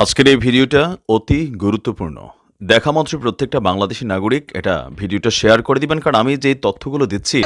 আজকের এই ভিডিওটা অতি গুরুত্বপূর্ণ। দেখা মাত্র প্রত্যেকটা বাংলাদেশী নাগরিক এটা ভিডিওটা শেয়ার করে দিবেন, কারণ আমি যে তথ্যগুলো দিচ্ছি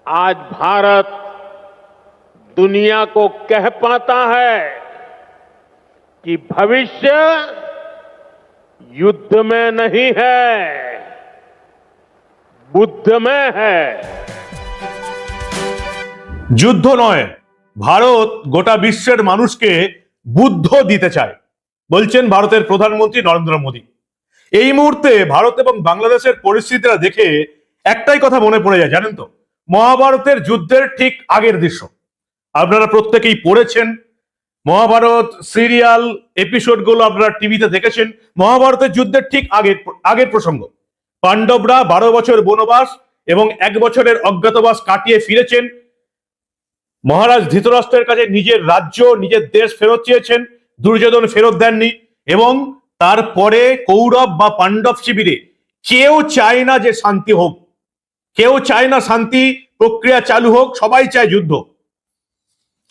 आज भारत दुनिया को कह पाता है कि भविष्य युद्ध में नहीं है, बुद्ध में है। যুদ্ধ নয়, ভারত গোটা বিশ্বের মানুষকে বুদ্ধ দিতে চায় বলছেন ভারতের প্রধানমন্ত্রী নরেন্দ্র মোদী। এই মুহূর্তে ভারত এবং বাংলাদেশের পরিস্থিতিটা দেখে একটাই কথা মনে পড়ে যায়, জানেন তো, মহাভারতের যুদ্ধের ঠিক আগের দৃশ্য। আপনারা প্রত্যেকেই পড়েছেন, মহাভারত সিরিয়াল এপিসোডগুলো আপনারা টিভিতে দেখেছেন। মহাভারতের যুদ্ধের ঠিক আগের প্রসঙ্গ। পাণ্ডবরা 12 বছর বনবাস এবং 1 বছরের অজ্ঞাতবাস কাটিয়ে ফিরেছেন। মহারাজ ধৃতরাষ্ট্রের কাছে নিজের রাজ্য, নিজের দেশ ফেরত চেয়েছেন, দুর্যোধন ফেরত দেননি। এবং তারপরে কৌরব বা পাণ্ডব শিবিরে কেউ চায় না যে শান্তি হোক, কেউ চায় না শান্তি প্রক্রিয়া চালু হোক, সবাই চায় যুদ্ধ।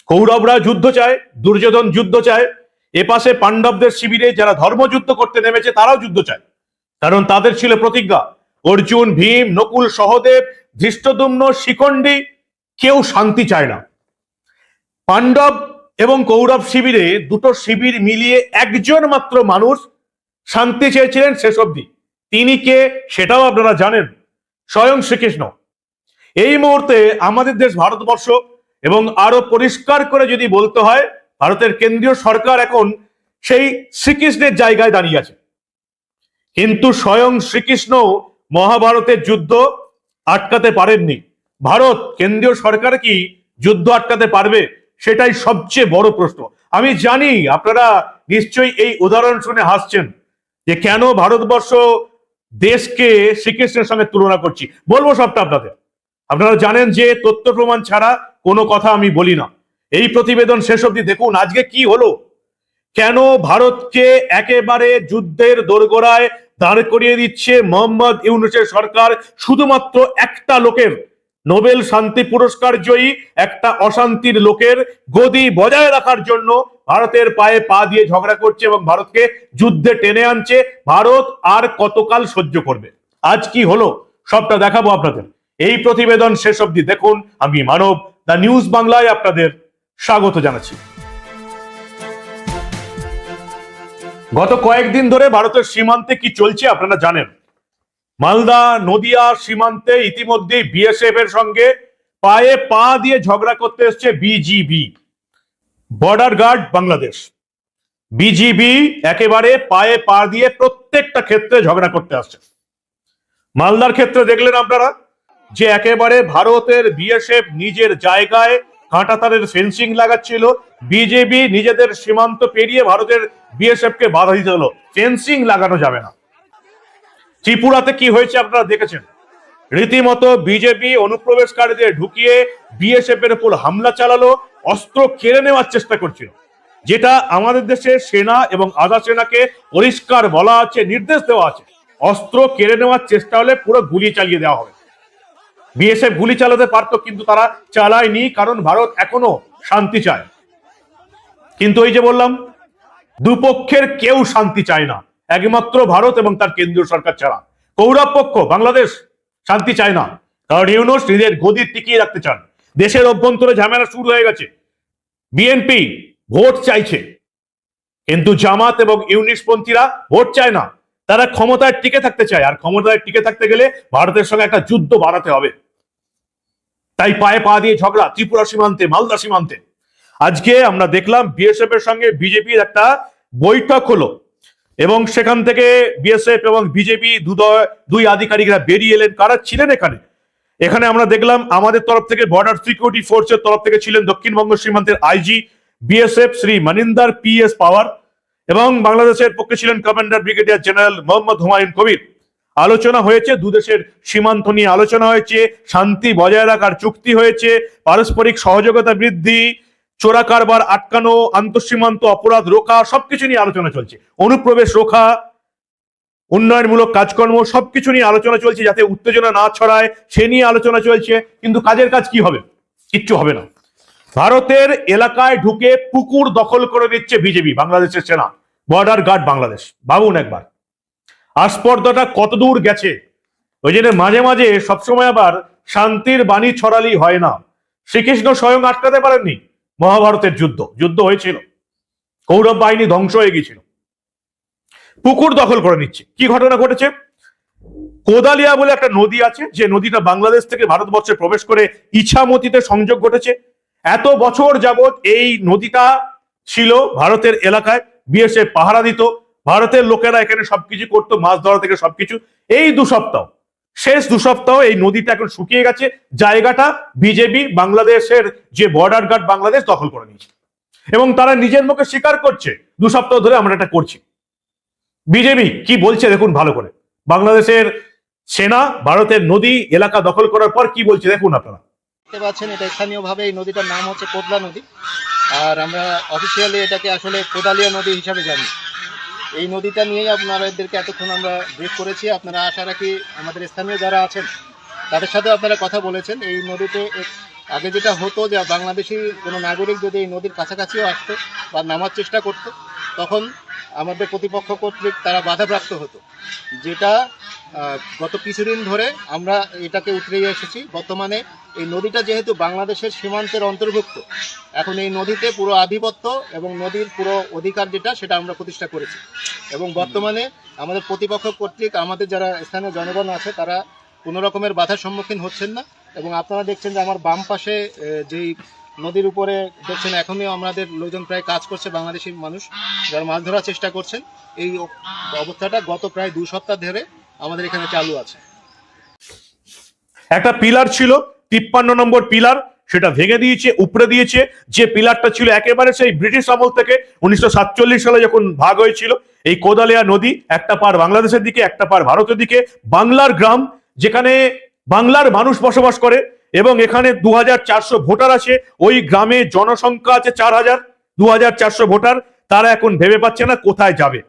কৌরবরা যুদ্ধ চায়, দুর্যোধন যুদ্ধ চায়, এপাশে পাণ্ডবদের শিবিরে যারা ধর্মযুদ্ধ করতে নেমেছে তারাও যুদ্ধ চায়, কারণ তাদের ছিল প্রতিজ্ঞা। অর্জুন, ভীম, নকুল, সহদেব, ধৃষ্টদ্যুম্ন, শিখণ্ডী, কেউ শান্তি চায় না। পাণ্ডব এবং কৌরব শিবিরে দুটো শিবির মিলিয়ে একজন মাত্র মানুষ শান্তি চেয়েছিলেন শেষ অবধি। তিনি কে সেটাও আপনারা জানেন, স্বয়ং শ্রীকৃষ্ণ। এই মুহূর্তে আমাদের দেশ ভারতবর্ষ, এবং আরো পরিষ্কার করে যদি বলতে হয়, ভারতের কেন্দ্রীয় সরকার এখন সেই শ্রীকৃষ্ণের জায়গায় দাঁড়িয়ে আছে। কিন্তু স্বয়ং শ্রীকৃষ্ণ মহাভারতের যুদ্ধ আটকাতে পারেননি। ভারত কেন্দ্রীয় সরকার কি যুদ্ধ আটকাতে পারবে? সেটাই সবচেয়ে বড় প্রশ্ন। আমি জানি আপনারা নিশ্চয়ই এই উদাহরণ শুনে হাসছেন যে কেন ভারতবর্ষ দেশকে শ্রীকৃষ্ণের সঙ্গে তুলনা করছি। বলবো সবটা আপনাদের। আপনারা জানেন যে তথ্য প্রমাণ ছাড়া কোনো কথা আমি বলি না। এই প্রতিবেদন শেষ অবধি দেখুন। আজকে কি হলো, কেন ভারতকে একেবারে যুদ্ধের দোরগোড়ায় দাঁড় করিয়ে দিচ্ছে মোহাম্মদ ইউনূসের সরকার, শুধুমাত্র একটা লোকের, নোবেল শান্তি পুরস্কার জয়ী একটা অশান্তির লোকের গদি বজায় রাখার জন্য ভারতের পায়ে পা দিয়ে ঝগড়া করছে এবং ভারতকে যুদ্ধে টেনে আনছে। ভারত আর কতকাল সহ্য করবে? আজ কি হলো সবটা দেখাবো আপনাদের। এই প্রতিবেদন শেষ অবধি দেখুন। আমি মানব, দ্য নিউজ বাংলায় আপনাদের স্বাগত জানাচ্ছি। গত কয়েকদিন ধরে ভারতের সীমান্তে কি চলছে আপনারা জানেন। মালদা নদিয়া সীমান্তে ইতিমধ্যে বিএসএফ এর সঙ্গে পায়ে পা দিয়ে ঝগড়া করতে এসছে BGB, border guard Bangladesh. BGB একেবারে পায়ে পা দিয়ে প্রত্যেকটা ক্ষেত্রে ঝগড়া করতে আসছে। মালদার ক্ষেত্রে দেখলেন আপনারা যে একেবারে ভারতের বিএসএফ নিজের জায়গায় কাঁটাতারের ফেন্সিং লাগাচ্ছিল, বিজেপি নিজেদের সীমান্ত পেরিয়ে ভারতের বিএসএফ কে বাধা দিতে হলো, ফেন্সিং লাগানো যাবে না। ত্রিপুরাতে কি হয়েছে আপনারা দেখেছেন, রীতিমতো বিজেপি অনুপ্রবেশকারীদের ঢুকিয়ে বিএসএফ এর উপর হামলা চালালো, অস্ত্র কেড়ে নেওয়ার চেষ্টা করছিল। যেটা আমাদের দেশে সেনা এবং আধা সেনাকে পরিষ্কার বলা আছে, নির্দেশ দেওয়া আছে, অস্ত্র কেড়ে নেওয়ার চেষ্টা হলে পুরো গুলি চালিয়ে দেওয়া হবে। বিএসএফ গুলি চালাতে পারতো, কিন্তু তারা চালায়নি, কারণ ভারত এখনো শান্তি চায়। কিন্তু ওই যে বললাম, দুপক্ষের কেউ শান্তি চায় না, একমাত্র ভারত এবং তার কেন্দ্রীয় সরকার ছাড়া। কৌরব পক্ষ বাংলাদেশ শান্তি চায় না, কারণ ইউনূস নিজের গদি টিকিয়ে রাখতে চান। দেশের অভ্যন্তরে ঝামেলা শুরু হয়ে গেছে। বিএনপি ভোট চাইছে, কিন্তু জামাত এবং ইউনিসপন্থীরা ভোট চায় না, তারা ক্ষমতায় টিকে থাকতে চায়। আর ক্ষমতায় টিকে থাকতে গেলে ভারতের সঙ্গে একটা যুদ্ধ বাড়াতে হবে। তাই পায়ে পা দিয়ে ঝগড়া ত্রিপুরা সীমান্তে, মালদা সীমান্তে। আজকে আমরা দেখলাম বিএসএফ এর সঙ্গে বিজেপির একটা বৈঠক হলো, এবং সেখান থেকে বিএসএফ এবং বিজেপি দুই আধিকারিকরা বেরিয়ে এলেন। কারা ছিলেন এখানে? এখানে আমরা দেখলাম আমাদের তরফ থেকে বর্ডার সিকিউরিটি ফোর্সের তরফ থেকে ছিলেন দক্ষিণবঙ্গ সীমান্তের IG BSF Shri Maninder PS Pawar, এবং বাংলাদেশের পক্ষে ছিলেন commander brigadier general Mohammad Humayun Kabir. আলোচনা হয়েছে, দুদেশের সীমান্ত নিয়ে আলোচনা হয়েছে, শান্তি বজায় রাখার চুক্তি হয়েছে, পারস্পরিক সহযোগিতা বৃদ্ধি, চোরা কারবার আটকানো, আন্তঃসীমান্ত অপরাধ রোখা, সবকিছু নিয়ে আলোচনা চলছে, অনুপ্রবেশ রোখা, উন্নয়নমূলক কাজকর্ম, সবকিছু নিয়ে আলোচনা চলছে যাতে উত্তেজনা না ছড়ায় সে নিয়ে আলোচনা চলছে। কিন্তু কাজের কাজ কি হবে? কিচ্ছু হবে না। ভারতের এলাকায় ঢুকে পুকুর দখল করে দিচ্ছে বিজেপি, বাংলাদেশের সেনা, বর্ডার গার্ড বাংলাদেশ। ভাবুন একবার আস্পর্ধাটা কত দূর গেছে। ওই জন্য মাঝে মাঝে সবসময় আবার শান্তির বাণী ছড়ালি হয় না। শ্রীকৃষ্ণ স্বয়ং আটকাতে পারেননি মহাভারতের যুদ্ধ হয়েছিল, কৌরব বাহিনী ধ্বংস হয়ে গিয়েছিল। পুকুর দখল করে নিচ্ছে। কি ঘটনা ঘটেছে? কোদালিয়া বলে একটা নদী আছে, যে নদীটা বাংলাদেশ থেকে ভারতবর্ষে প্রবেশ করে ইছামতিতে সংযোগ ঘটেছে। এত বছর যাবত এই নদীটা ছিল ভারতের এলাকায়, বিএসএফ পাহারা দিত, ভারতের লোকেরা এখানে সবকিছু করতো, মাছ ধরা থেকে সবকিছু। এই শেষ দু সপ্তাহ এই নদীটা এখন শুকিয়ে গেছে, জায়গাটা বিজেপি বাংলাদেশের যে বর্ডার গার্ড বাংলাদেশ দখল করে নিয়েছে, এবং তারা নিজের মুখে স্বীকার করছে 2 সপ্তাহ ধরে আমরা এটা করছি। বিজেপি কি বলছে দেখুন ভালো করে। বাংলাদেশের সেনা ভারতের নদী এলাকা দখল করার পর কি বলছে দেখুন আপনারা। দেখতে পাচ্ছেন এটা স্থানীয়ভাবে এই নদীটার নাম হচ্ছে কোদলা নদী, আর আমরা অফিসিয়ালি এটাকে আসলে কোদালিয়া নদী হিসাবে জানি। এই নদীটা নিয়েই আপনাদেরকে এতক্ষণ আমরা ব্রিফ করেছি। আপনারা আশা রাখি আমাদের স্থানীয় যারা আছেন তাদের সাথে আপনারা কথা বলেছেন। এই নদীতে আগে যেটা হতো যে বাংলাদেশি কোনো নাগরিক যদি এই নদীর কাছাকাছিও আসতো বা নামার চেষ্টা করত, তখন আমাদের প্রতিপক্ষ কর্তৃক তারা বাধাপ্রাপ্ত হতো, যেটা গত কিছুদিন ধরে আমরা এটাকে উতরিয়ে এসেছি। বর্তমানে এই নদীটা যেহেতু বাংলাদেশের সীমান্তের অন্তর্ভুক্ত, এখন এই নদীতে পুরো আধিপত্য এবং নদীর পুরো অধিকার সেটা আমরা প্রতিষ্ঠা করেছি। এবং বর্তমানে আমাদের প্রতিপক্ষ কর্তৃক আমাদের যারা স্থানীয় জনগণ আছে তারা কোনো রকমের বাধার সম্মুখীন হচ্ছেন না। এবং আপনারা দেখছেন যে আমার বাম পাশে যেই নদীর উপরে দেখছেন এখনই আমাদের লোকজন প্রায় কাজ করছে, বাংলাদেশি মানুষ যারা মাছ ধরার চেষ্টা করছেন। এই অবস্থাটা গত প্রায় 2 সপ্তাহ ধরে আমাদের এখানে চালু আছে। একটা পিলার ছিল 53 নম্বর পিলার, সেটা ভেঙে দিয়েছে, উপড়ে দিয়েছে। যে পিলারটা ছিল একেবারে সেই ব্রিটিশ আমল থেকে 1947 সালে যখন ভাগ হয়েছিল। এই কোদালিয়া নদী একটা পার বাংলাদেশের দিকে, একটা পার ভারতের দিকে। বাংলার গ্রাম, যেখানে বাংলার মানুষ বসবাস করে, এবং এখানে 2400 ভোটার আছে। ওই গ্রামে জনসংখ্যা আছে 4000, 2400 ভোটার। তারা এখন ভেবে পাচ্ছে না কোথায় যাবে।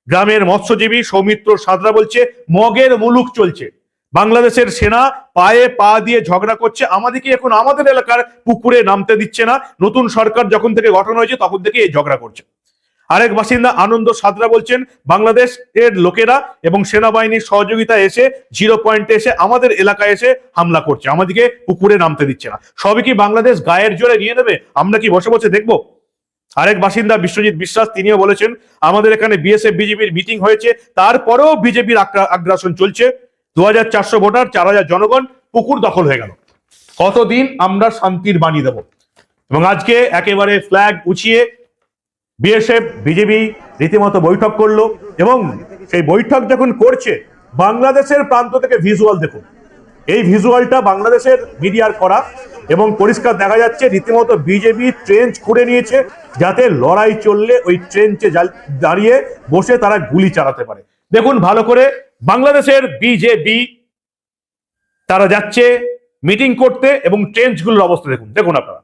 গ্রামের মৎস্যজীবী সৌমিত্র সাদরা বলছে মগের মুলুক চলছে। বাংলাদেশের সেনা পায়ে পা দিয়ে ঝগড়া করছে, আমাদেরকে এখন আমাদের এলাকার পুকুরে নামতে দিচ্ছে না। নতুন সরকার যখন থেকে গঠন হয়েছে তখন থেকে এই ঝগড়া করছে। আরেক বাসিন্দা আনন্দ সাদরা বলছেন বাংলাদেশের লোকেরা এবং সেনাবাহিনীর সহযোগিতা এসে 0 পয়েন্টে এসে আমাদের এলাকায় এসে হামলা করছে, আমাদেরকে পুকুরে নামতে দিচ্ছে না। সবই কি বাংলাদেশ গায়ের জোরে নিয়ে নেবে? আমরা কি বসে বসে দেখবো? আরেক বাসিন্দা বিশ্বজিৎ বিশ্বাস, তিনিও বলেছেন আমাদের এখানে বিএসএফ বিজেপির মিটিং হয়েছে, তারপরেও বিজেপির আগ্রাসন চলছে। 2400 ভোটার, 4000 জনগণ, পুকুর দখল হয়ে গেল। কতদিন আমরা শান্তির বাণী দেব? এবং আজকে একেবারে ফ্ল্যাগ উঁচিয়ে বিএসএফ বিজেপি রীতিমতো বৈঠক করলো, এবং সেই বৈঠক যখন করছে বাংলাদেশের প্রান্ত থেকে ভিজুয়াল দেখুন। এই ভিজুয়ালটা বাংলাদেশের মিডিয়ার করা, এবং পরিষ্কার দেখা যাচ্ছে রীতিমতো বিজেপি ট্রেঞ্চ খুঁড়ে নিয়েছে, যাতে লড়াই চললে ওই ট্রেঞ্চে দাঁড়িয়ে বসে তারা গুলি চালাতে পারে। দেখুন ভালো করে, বাংলাদেশের বিজেপি তারা যাচ্ছে মিটিং করতে, এবং ট্রেঞ্চগুলোর অবস্থা দেখুন, দেখুন আপনারা।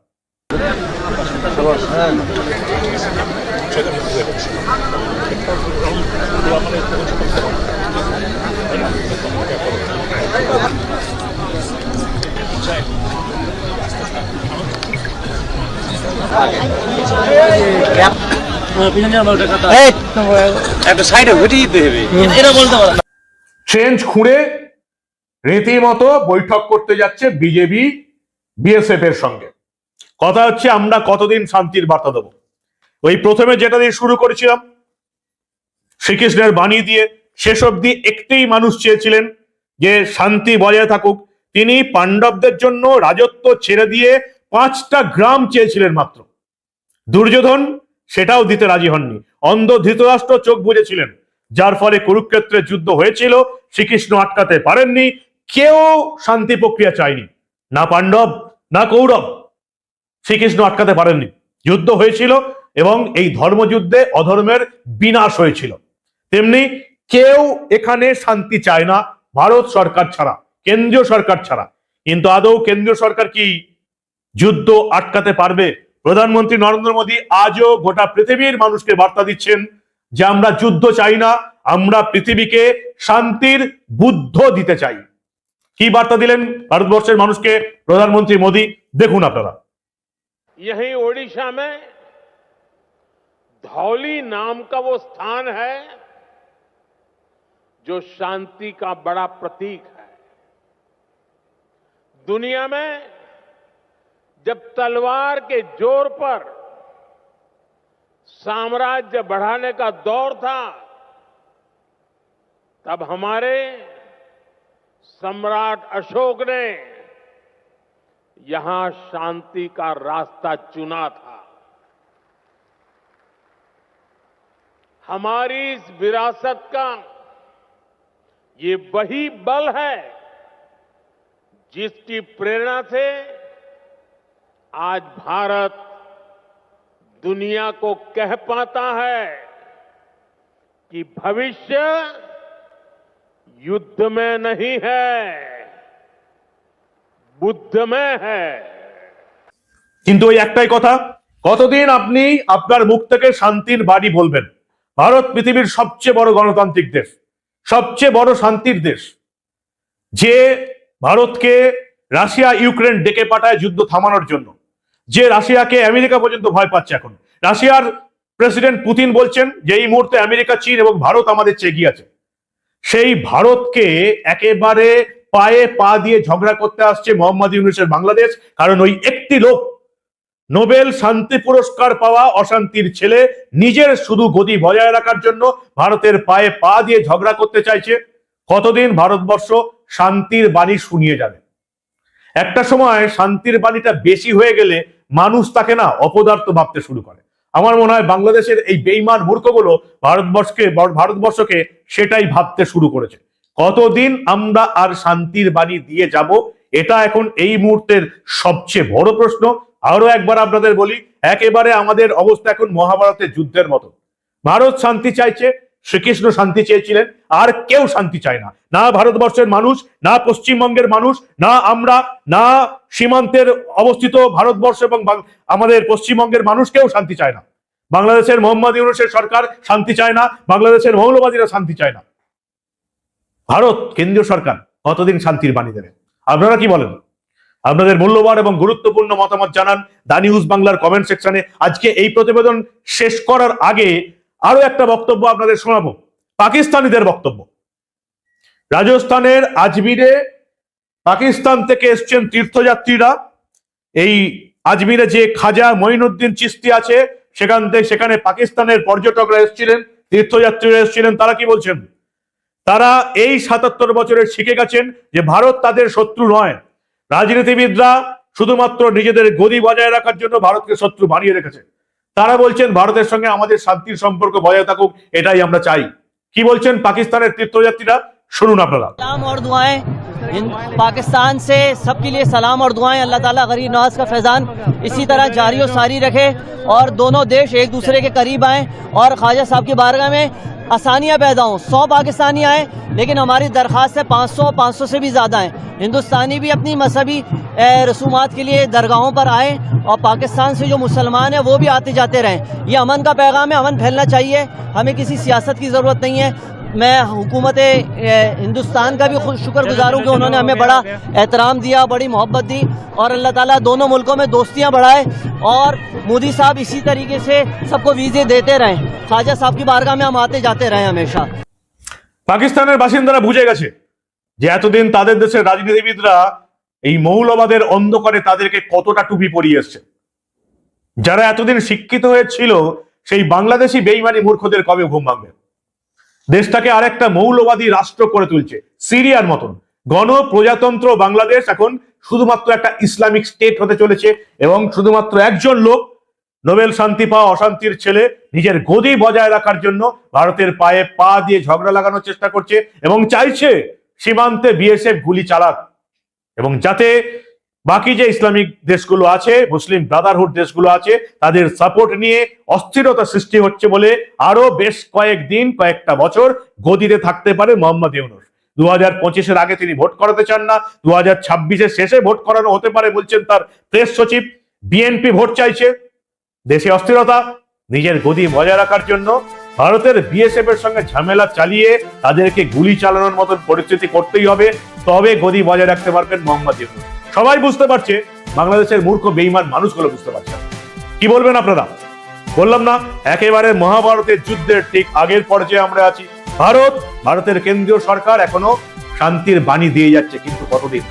ট্রেঞ্চ খুঁড়ে রীতিমতো বৈঠক করতে যাচ্ছে বিজেপি বিএসএফ এর সঙ্গে। কথা হচ্ছে আমরা কতদিন শান্তির বার্তা দেবো। ওই প্রথমে যেটা দিয়ে শুরু করেছিলাম শ্রীকৃষ্ণের বাণী দিয়ে, শেষ অব্দি একটি মানুষ চেয়েছিলেন যে শান্তি বজায় থাকুক। তিনি পাণ্ডবদের জন্য রাজত্ব ছেড়ে দিয়ে 5টা গ্রাম চেয়েছিলেন মাত্র। দুর্যোধন সেটাও দিতে রাজি হননি। অন্ধ ধৃতরাষ্ট্র চোখ বুজেছিলেন, যার ফলে কুরুক্ষেত্রের যুদ্ধ হয়েছিল। শ্রীকৃষ্ণ আটকাতে পারেননি। কেউ শান্তি প্রক্রিয়া চায়নি, না পাণ্ডব না কৌরব। শ্রীকৃষ্ণ আটকাতে পারেননি, যুদ্ধ হয়েছিল, এবং এই ধর্মযুদ্ধে অধর্মের বিনাশ হয়েছিল। তেমনি কেউ এখানে শান্তি চায় না, ভারত সরকার ছাড়া, কেন্দ্রীয় সরকার ছাড়া। কিন্তু আদৌ কেন্দ্রীয় সরকার কি যুদ্ধ আটকাতে পারবে? প্রধানমন্ত্রী নরেন্দ্র মোদী আজও গোটা পৃথিবীর মানুষকে বার্তা দিচ্ছেন যে আমরা যুদ্ধ চাই না, আমরা পৃথিবীকে শান্তির বুদ্ধ দিতে চাই। কি বার্তা দিলেন ভারতবর্ষের মানুষকে প্রধানমন্ত্রী মোদী? দেখুন আপনারা। यही ओडिशा में धौली नाम का वो स्थान है जो शांति का बड़ा प्रतीक है। दुनिया में जब तलवार के जोर पर साम्राज्य बढ़ाने का दौर था, तब हमारे सम्राट अशोक ने यहां शांति का रास्ता चुना था। हमारी इस विरासत का ये वही बल है जिसकी प्रेरणा से आज भारत दुनिया को कह पाता है कि भविष्य युद्ध में नहीं है, বুদ্ধ में है। কিন্তু ওই একটাই কথা, কতদিন আপনি আপনার মুখ থেকে শান্তির বাণী বলবেন? ভারত পৃথিবীর সবচেয়ে বড় গণতান্ত্রিক দেশ, সবচেয়ে বড় শান্তির দেশ, যে ভারতকে রাশিয়া ইউক্রেন ডেকে পাঠায় যুদ্ধ থামানোর জন্য, যে রাশিয়াকে আমেরিকা পর্যন্ত ভয় পাচ্ছে। এখন রাশিয়ার প্রেসিডেন্ট পুতিন বলছেন যে এই মুহূর্তে আমেরিকা, চীন এবং ভারত আমাদের চেয়ে এগিয়ে আছে। সেই ভারতকে একেবারে পায়ে পা দিয়ে ঝগড়া করতে আসছে মোহাম্মদ ইউনূসের বাংলাদেশ। কারণ ওই একটি লোক, নোবেল শান্তি পুরস্কার পাওয়া অশান্তির ছেলে, নিজের শুধু গদি বজায় রাখার জন্য ভারতের পায়ে পা দিয়ে ঝগড়া করতে চাইছে। কতদিন ভারতবর্ষ শান্তির বাণী শুনিয়ে যাবে? একটা সময় শান্তির বাণীটা বেশি হয়ে গেলে মানুষ তাকে না অপদার্থ ভাবতে শুরু করে। আমার মনে হয় বাংলাদেশের এই বেঈমান মূর্খগুলো ভারতবর্ষকে সেটাই ভাবতে শুরু করেছে। কতদিন আমরা আর শান্তির বাণী দিয়ে যাব, এটা এখন এই মুহূর্তের সবচেয়ে বড় প্রশ্ন। আরো একবার আপনাদের বলি, একেবারে আমাদের অবস্থা এখন মহাভারতের যুদ্ধের মতো। ভারত শান্তি চাইছে, শ্রীকৃষ্ণ শান্তি চেয়েছিলেন, আর কেউ শান্তি চায় না। না ভারতবর্ষের মানুষ, না পশ্চিমবঙ্গের মানুষ, না আমরা, না সীমান্তের অবস্থিত ভারতবর্ষ এবং আমাদের পশ্চিমবঙ্গের মানুষ, কেউ শান্তি চায় না। বাংলাদেশের মোহাম্মদ ইউনূসের সরকার শান্তি চায় না, বাংলাদেশের মৌলবাদীরা শান্তি চায় না। ভারত কেন্দ্রীয় সরকার কতদিন শান্তির বাণী দেবে? আপনারা কি বলেন? আপনাদের মূল্যবান এবং গুরুত্বপূর্ণ মতামত জানান দা নিউজ বাংলার কমেন্ট সেকশনে। আজকে এই প্রতিবেদন শেষ করার আগে আরো একটা বক্তব্য আপনাদের শোনাবো, পাকিস্তানিদের বক্তব্য। রাজস্থানের আজমিরে পাকিস্তান থেকে এসছেন তীর্থযাত্রীরা। এই আজমিরে যে খাজা মঈনুদ্দিন চিশতি আছে, সেখানে পাকিস্তানের পর্যটকরা এসেছিলেন, তীর্থযাত্রীরা এসেছিলেন। তারা কি বলছেন? তারা এই ৭৭ বছরে শিখে গেছেন যে ভারত তাদের শত্রু নয়। রাজনীতিবিদরা শুধুমাত্র নিজেদের গদি বজায় রাখার জন্য ভারতকে শত্রু বানিয়ে রেখেছে। তারা বলছেন ভারতের সঙ্গে আমাদের শান্তির সম্পর্ক বজায় থাকুক, এটাই আমরা চাই। কি বলছেন পাকিস্তানের তীর্থযাত্রীরা? শুনুন আপনারা। सलाम और दुआएं पाकिस्तान से सबके लिए सलाम और दुआएं। अल्लाह ताला गरीब नवाज का फैजान इसी तरह जारी और सारी रखे और दोनों देश एक दूसरे के करीब आएं और ख्वाजा साहब की बारगाह में आसानियां पैदा हों। 100 पाकिस्तानी आए, लेकिन हमारी दरख्वास्त है 500 से भी ज़्यादा हैं। हिंदुस्तानी भी अपनी मजहबी रसूमात के लिए दरगाहों पर आए और पाकिस्तान से जो मुसलमान हैं वो भी आते जाते रहें। ये अमन का पैगाम है, अमन फैलना चाहिए, हमें किसी सियासत की ज़रूरत नहीं है। मैं हुकूमत हिंदुस्तान का भी शुक्रगुजार हूँ कि उन्होंने हमें बड़ा एहतराम दिया, बड़ी मोहब्बत दी और अल्लाह ताला दोनों मुल्कों में दोस्तियाँ बढ़ाए और मोदी साहब इसी तरीके से सबको वीज़े देते रहें। ख्वाजा साहब की बारगाह में हम आते जाते रहें हमेशा। পাকিস্তানের বাসিন্দারা বুঝে গেছে যে এতদিন তাদের দেশের রাজনীতিবিদরা এই মৌলবাদের অন্ধকারে তাদেরকে কতটা টুপি পরিয়ে এসছে। যারা এতদিন শিক্ষিত হয়েছিল সেই বাংলাদেশি বেঈমানি মূর্খদের কবে ঘুম ভাঙবে? দেশটাকে আরেকটা মৌলবাদী রাষ্ট্র করে তুলছে, সিরিয়ার মতন। গণপ্রজাতন্ত্র বাংলাদেশ এখন শুধুমাত্র একটা ইসলামিক স্টেট হতে চলেছে এবং শুধুমাত্র একজন লোক, নোবেল শান্তি পাওয়া অশান্তির ছেলে, নিজের গদি বজায় রাখার জন্য ভারতের পায়ে পা দিয়ে ঝগড়া লাগানোর চেষ্টা করছে এবং চাইছে সীমান্তে বিএসএফ গুলি চালাক, এবং যাতে বাকি যে ইসলামিক দেশগুলো আছে, মুসলিম ব্রাদারহুড দেশগুলো আছে, তাদের সাপোর্ট নিয়ে অস্থিরতা সৃষ্টি হচ্ছে বলে আরো বেশ কয়েকটা বছর গদিতে থাকতে পারে মোহাম্মদ ইউনূস। 2025-এর আগে তিনি ভোট করাতে চান না, 2026-এর শেষে ভোট করানো হতে পারে বলছেন তার প্রেস সচিব। বিএনপি ভোট চাইছে, দেশে অস্থিরতা, নিজের গদি বজায় রাখার জন্য ভারতের বিএসএফ এর সঙ্গে ঝামেলা চালিয়ে তাদেরকে গুলি চালানোর মতন পরিস্থিতি করতেই হবে, তবে গদি বজায় রাখতে পারবেন মোহাম্মদ ইউনূস। সবাই বুঝতে পারছে, বাংলাদেশের মূর্খ বেঈমান মানুষগুলো বুঝতে পারছে না। কি বলবেন আপনারা? বললাম না, একেবারে মহাভারতের যুদ্ধের ঠিক আগের পর্যায়ে আমরা আছি। ভারতের কেন্দ্রীয় সরকার এখনো শান্তির বাণী দিয়ে যাচ্ছে, কিন্তু কতদিন?